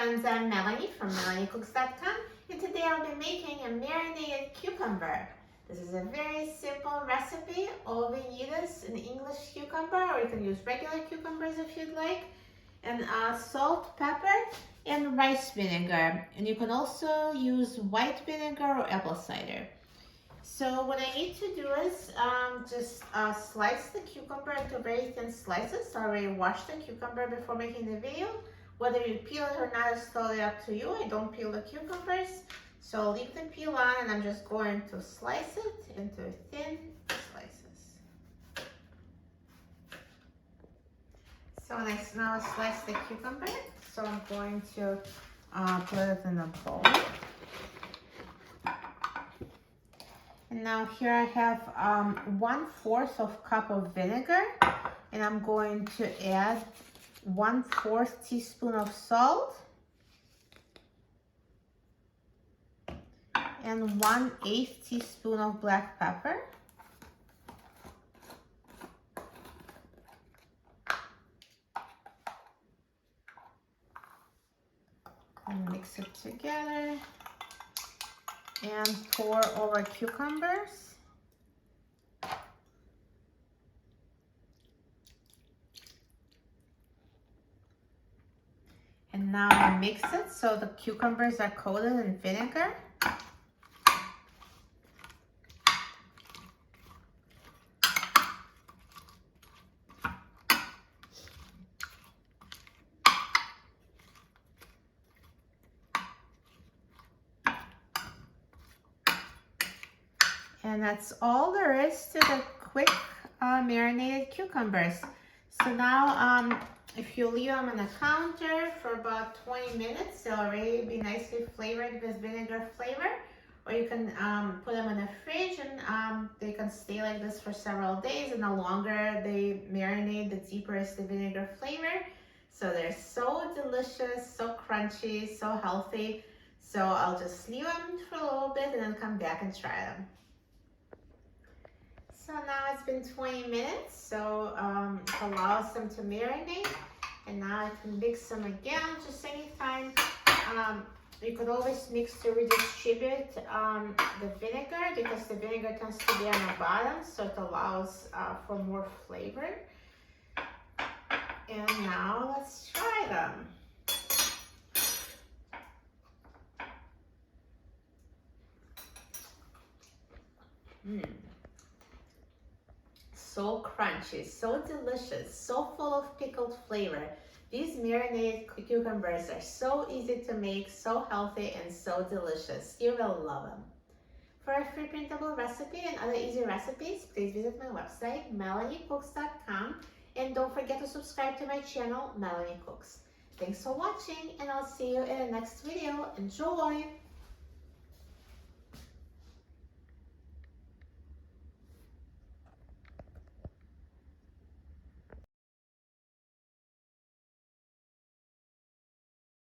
friends, I'm Melanie from MelanieCooks.com, and today I'll be making a marinated cucumber. This is a very simple recipe. All we need is an English cucumber, or you can use regular cucumbers if you'd like, and salt, pepper, and rice vinegar. And you can also use white vinegar or apple cider. So what I need to do is just slice the cucumber into very thin slices. I already washed the cucumber before making the video. Whether you peel it or not is totally up to you. I don't peel the cucumbers, so I'll leave the peel on, and I'm just going to slice it into thin slices. So now I slice the cucumber, so I'm going to put it in a bowl. And now here I have 1/4 cup of vinegar, and I'm going to add 1/4 teaspoon of salt and 1/8 teaspoon of black pepper. And mix it together and pour over cucumbers. And now I mix it so the cucumbers are coated in vinegar. And that's all there is to the quick marinated cucumbers. So now if you leave them on the counter for about 20 minutes, they'll already be nicely flavored with vinegar flavor. Or you can put them in the fridge, and they can stay like this for several days. And the longer they marinate, the deeper is the vinegar flavor. So they're so delicious, so crunchy, so healthy. So I'll just leave them for a little bit and then come back and try them. So now it's been 20 minutes, so it allows them to marinate, and now I can mix them again just anytime. You could always mix to redistribute the vinegar, because the vinegar tends to be on the bottom, so it allows for more flavor. And now let's try them. So crunchy, so delicious, so full of pickled flavor. These marinated cucumbers are so easy to make, so healthy, and so delicious. You will love them. For a free printable recipe and other easy recipes, please visit my website, MelanieCooks.com, and don't forget to subscribe to my channel, Melanie Cooks. Thanks for watching, and I'll see you in the next video. Enjoy!